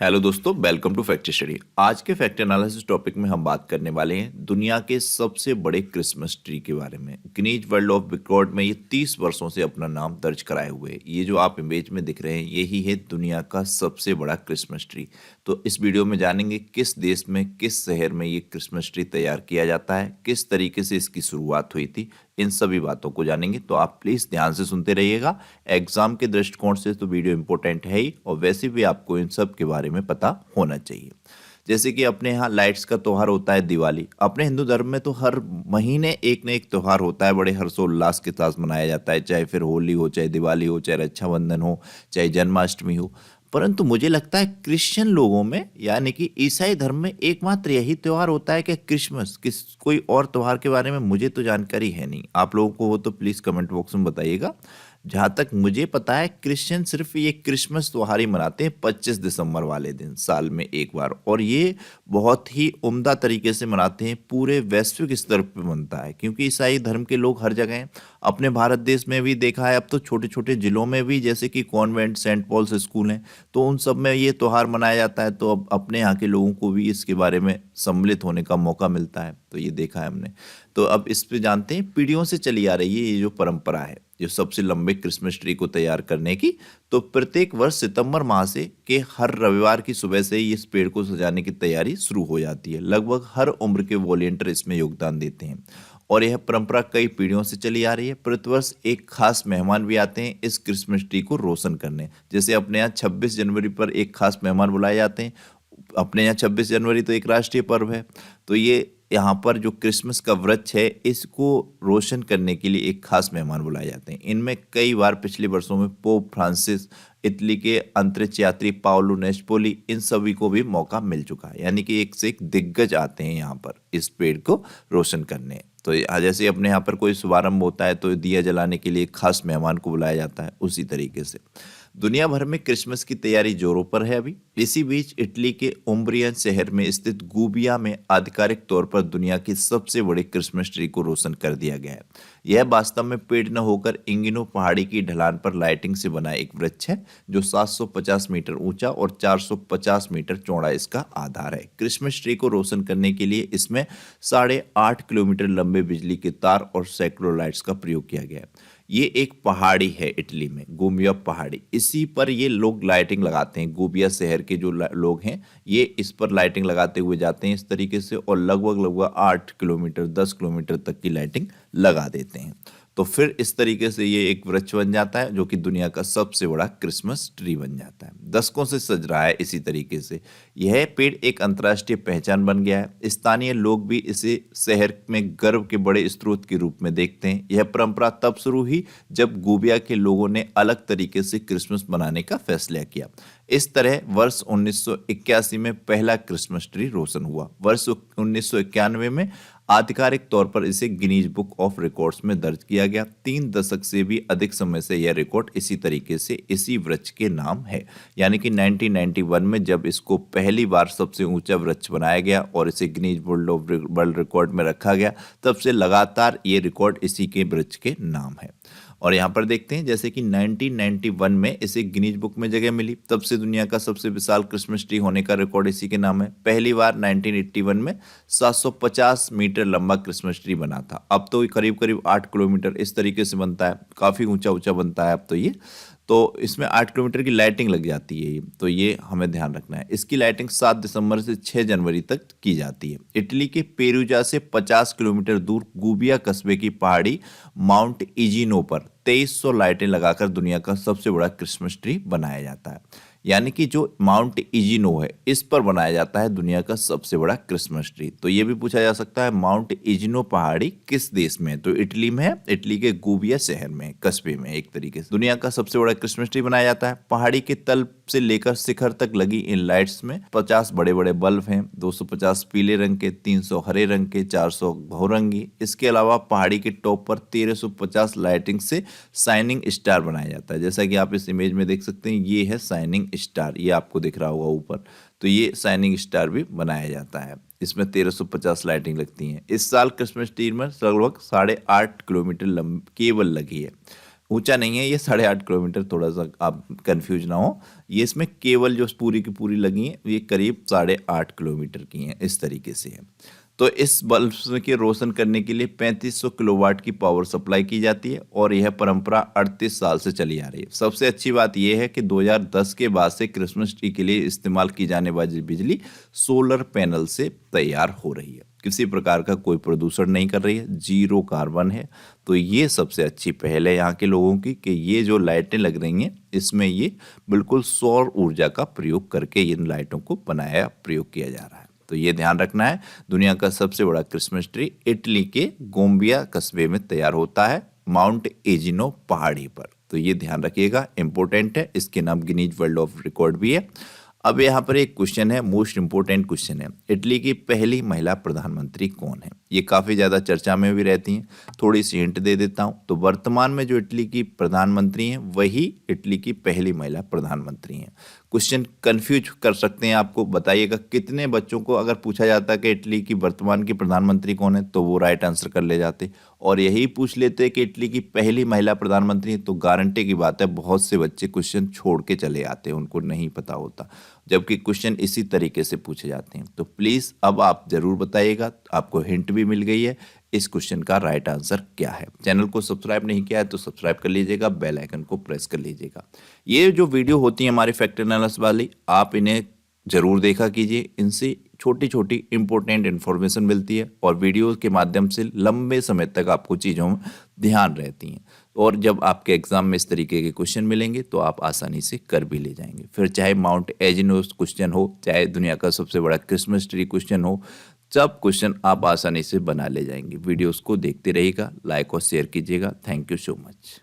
Hello दोस्तों, welcome to fact study. आज के फैक्ट एनालिसिस टॉपिक में हम बात करने वाले हैं दुनिया के सबसे बड़े क्रिसमस ट्री के बारे में। गिनीज वर्ल्ड ऑफ रिकॉर्ड में ये 30 वर्षों से अपना नाम दर्ज कराए हुए हैं। ये जो आप इमेज में दिख रहे हैं यही है दुनिया का सबसे बड़ा क्रिसमस ट्री। तो इस वीडियो में जानेंगे किस देश में, किस शहर में ये क्रिसमस ट्री तैयार किया जाता है, किस तरीके से इसकी शुरुआत हुई थी, इन सभी बातों को जानेंगे। तो आप प्लीज़ ध्यान से सुनते रहिएगा। एग्जाम के दृष्टिकोण से तो वीडियो इंपॉर्टेंट है ही, और वैसे भी आपको इन सब के बारे में पता होना चाहिए। जैसे कि अपने यहाँ लाइट्स का त्यौहार होता है दिवाली। अपने हिंदू धर्म में तो हर महीने एक न एक त्यौहार होता है, बड़े हर्षोल्लास के साथ मनाया जाता है, चाहे फिर होली हो, चाहे दिवाली हो, चाहे रक्षाबंधन हो, चाहे जन्माष्टमी हो। परंतु मुझे लगता है क्रिश्चियन लोगों में, यानी कि ईसाई धर्म में, एकमात्र यही त्यौहार होता है कि क्रिसमस। कोई और त्यौहार के बारे में मुझे तो जानकारी है नहीं। आप लोगों को हो तो प्लीज़ कमेंट बॉक्स में बताइएगा। जहाँ तक मुझे पता है क्रिश्चियन सिर्फ ये क्रिसमस त्यौहार ही मनाते हैं 25 दिसंबर वाले दिन, साल में एक बार। और ये बहुत ही उम्दा तरीके से मनाते हैं, पूरे वैश्विक स्तर पर मनता है, क्योंकि ईसाई धर्म के लोग हर जगह हैं। अपने भारत देश में भी देखा है, अब तो छोटे छोटे जिलों में भी, जैसे कि कॉन्वेंट, सेंट पॉल्स स्कूल हैं, तो उन सब में ये त्यौहार मनाया जाता है। तो अब अपने यहाँ के लोगों को भी इसके बारे में सम्मिलित होने का मौका मिलता है, तो ये देखा है हमने। तो अब इस पे जानते हैं, पीढ़ियों से चली आ रही है ये जो परंपरा है, जो सबसे लंबे क्रिसमस ट्री को तैयार करने की। तो प्रत्येक वर्ष सितंबर माह से के हर रविवार की सुबह से ही इस पेड़ को सजाने की तैयारी शुरू हो जाती है। लगभग हर उम्र के वॉलेंटियर इसमें योगदान देते हैं, और यह परंपरा कई पीढ़ियों से चली आ रही है। प्रतिवर्ष एक खास मेहमान भी आते हैं इस क्रिसमस ट्री को रोशन करने। जैसे अपने यहाँ 26 जनवरी पर एक खास मेहमान बुलाए जाते हैं। अपने यहाँ 26 जनवरी तो एक राष्ट्रीय पर्व है, तो ये यहाँ पर जो क्रिसमस का वृक्ष है इसको रोशन करने के लिए एक खास मेहमान बुलाए जाते हैं। इनमें कई बार पिछले वर्षों में पोप फ्रांसिस, इटली के अंतरिक्ष यात्री पाओलो नेस्पोली, इन सभी को भी मौका मिल चुका है। यानी कि एक से एक दिग्गज आते हैं यहाँ पर इस पेड़ को रोशन करने। तो जैसे अपने यहाँ पर कोई शुभारंभ होता है तो दिया जलाने के लिए खास मेहमान को बुलाया जाता है, उसी तरीके से दुनिया भर में क्रिसमस की तैयारी जोरों पर है अभी। इसी बीच इटली के उम्ब्रियन शहर में स्थित गुबिया में आधिकारिक तौर पर दुनिया की सबसे बड़ी क्रिसमस ट्री को रोशन कर दिया गया है। यह वास्तव में पेड़ न होकर इंगिनो पहाड़ी की ढलान पर लाइटिंग से बना एक वृक्ष है, जो 750 मीटर ऊंचा और 450 मीटर चौड़ा इसका आधार है। क्रिसमस ट्री को रोशन करने के लिए इसमें 8.5 किलोमीटर लंबे बिजली के तार और सैकड़ों लाइट्स का प्रयोग किया गया है। ये एक पहाड़ी है इटली में, गोबिया पहाड़ी, इसी पर ये लोग लाइटिंग लगाते हैं। गोबिया शहर के जो लोग हैं ये इस पर लाइटिंग लगाते हुए जाते हैं इस तरीके से, और लगभग 8 किलोमीटर 10 किलोमीटर तक की लाइटिंग लगा देते हैं। तो फिर इस तरीके से ये एक वृक्ष बन जाता है, जो कि दुनिया का सबसे बड़ा क्रिसमस ट्री बन जाता है। दशकों से सज रहा है इसी तरीके से। यह पेड़ एक अंतर्राष्ट्रीय पहचान बन गया है। स्थानीय लोग भी इसे शहर में गर्व के बड़े स्रोत के रूप में देखते हैं। यह परंपरा तब शुरू हुई जब गोबिया के लोगों ने अलग तरीके से क्रिसमस मनाने का फैसला किया। इस तरह वर्ष 1981 में पहला क्रिसमस ट्री रोशन हुआ। वर्ष 1991 में आधिकारिक तौर पर इसे गिनीज बुक ऑफ रिकॉर्ड्स में दर्ज किया गया। 3 दशक से भी अधिक समय से यह रिकॉर्ड इसी तरीके से इसी वृक्ष के नाम है। यानी कि 1991 में जब इसको पहली बार सबसे ऊंचा वृक्ष बनाया गया और इसे गिनीज वर्ल्ड रिकॉर्ड में रखा गया, तब से लगातार ये रिकॉर्ड इसी के वृक्ष के नाम है। और यहाँ पर देखते हैं, जैसे कि 1991 में इसे गिनीज बुक में जगह मिली, तब से दुनिया का सबसे विशाल क्रिसमस ट्री होने का रिकॉर्ड इसी के नाम है। पहली बार 1981 में 750 मीटर लंबा क्रिसमस ट्री बना था। अब तो करीब करीब 8 किलोमीटर इस तरीके से बनता है, काफ़ी ऊंचा ऊंचा बनता है अब तो ये। तो इसमें 8 किलोमीटर की लाइटिंग लग जाती है, तो ये हमें ध्यान रखना है। इसकी लाइटिंग 7 दिसंबर से 6 जनवरी तक की जाती है। इटली के पेरूजा से 50 किलोमीटर दूर गुबिया कस्बे की पहाड़ी माउंट इजिनो पर 2300 लाइटें लगाकर दुनिया का सबसे बड़ा क्रिसमस ट्री बनाया जाता है। यानी कि जो माउंट इजिनो है इस पर बनाया जाता है दुनिया का सबसे बड़ा क्रिसमस ट्री। तो ये भी पूछा जा सकता है, माउंट इजिनो पहाड़ी किस देश में है? तो इटली में है, इटली के गुबिया शहर में, कस्बे में। एक तरीके से दुनिया का सबसे बड़ा क्रिसमस ट्री बनाया जाता है। पहाड़ी के तल से लेकर शिखर तक लगी इन लाइट्स में 50 बड़े बड़े बल्ब हैं, 250 पीले रंग के, 300 हरे रंग के, 400 बहुरंगी। इसके अलावा पहाड़ी के टॉप पर 1350 लाइटिंग से शाइनिंग स्टार बनाया जाता है। जैसा कि आप इस इमेज में देख सकते हैं, ये है शाइनिंग स्टार, ये आपको दिख रहा होगा ऊपर। तो ये शाइनिंग स्टार भी बनाया जाता है। इसमें 1350 लाइटिंग लगती हैं। इस साल क्रिसमस ट्री में लगभग 8.5 किलोमीटर केबल लगी है। ऊंचा नहीं है ये, 8.5 किलोमीटर, थोड़ा सा आप कंफ्यूज ना हो। ये इसमें केवल जो पूरी की पूरी लगी हैं ये करीब 8.5 किलोमीटर की हैं, इस तरीके से है। तो इस बल्ब के रोशन करने के लिए 3500 किलोवाट की पावर सप्लाई की जाती है और यह परंपरा 38 साल से चली आ रही है। सबसे अच्छी बात यह है कि 2010 के बाद से क्रिसमस ट्री के लिए इस्तेमाल की जाने वाली बिजली सोलर पैनल से तैयार हो रही है, किसी प्रकार का कोई प्रदूषण नहीं कर रही है, 0 कार्बन है। तो ये सबसे अच्छी पहल है यहाँ के लोगों की कि ये जो लाइटें लग रही हैं इसमें ये बिल्कुल सौर ऊर्जा का प्रयोग करके इन लाइटों को बनाया प्रयोग किया जा रहा है। तो ये ध्यान रखना है। दुनिया का सबसे बड़ा क्रिसमस ट्री इटली के गोम्बिया कस्बे में तैयार होता है, माउंट एजिनो पहाड़ी पर। तो ये ध्यान रखिएगा, इंपॉर्टेंट है, इसके नाम गिनीज वर्ल्ड ऑफ रिकॉर्ड भी है। अब यहाँ पर एक क्वेश्चन है, मोस्ट इंपोर्टेंट क्वेश्चन है, इटली की पहली महिला प्रधानमंत्री कौन है? ये काफ़ी ज़्यादा चर्चा में भी रहती हैं। थोड़ी सी हिंट दे देता हूँ। तो वर्तमान में जो इटली की प्रधानमंत्री हैं वही इटली की पहली महिला प्रधानमंत्री हैं। क्वेश्चन कंफ्यूज कर सकते हैं आपको। बताइएगा कितने बच्चों को अगर पूछा जाता कि इटली की वर्तमान की प्रधानमंत्री कौन है तो वो राइट आंसर कर ले जाते, और यही पूछ लेते कि इटली की पहली महिला प्रधानमंत्री है तो गारंटी की बात है बहुत से बच्चे क्वेश्चन छोड़ के चले आते हैं, उनको नहीं पता होता, जबकि क्वेश्चन इसी तरीके से पूछे जाते हैं। तो प्लीज़ अब आप ज़रूर बताइएगा, आपको हिंट भी मिल गई है, इस क्वेश्चन का राइट आंसर क्या है। चैनल को सब्सक्राइब नहीं किया है तो सब्सक्राइब कर लीजिएगा, बेल आइकन को प्रेस कर लीजिएगा। ये जो वीडियो होती है हमारी फैक्ट एनालिसिस वाली, आप इन्हें ज़रूर देखा कीजिए, इनसे छोटी छोटी इंपॉर्टेंट इन्फॉर्मेशन मिलती है और वीडियो के माध्यम से लंबे समय तक आपको चीज़ों में ध्यान रहती हैं। और जब आपके एग्जाम में इस तरीके के क्वेश्चन मिलेंगे तो आप आसानी से कर भी ले जाएंगे। फिर चाहे माउंट एजिनोस क्वेश्चन हो, चाहे दुनिया का सबसे बड़ा क्रिसमस ट्री क्वेश्चन हो, सब क्वेश्चन आप आसानी से बना ले जाएंगे। वीडियोस को देखते रहिएगा, लाइक और शेयर कीजिएगा। Thank you so much.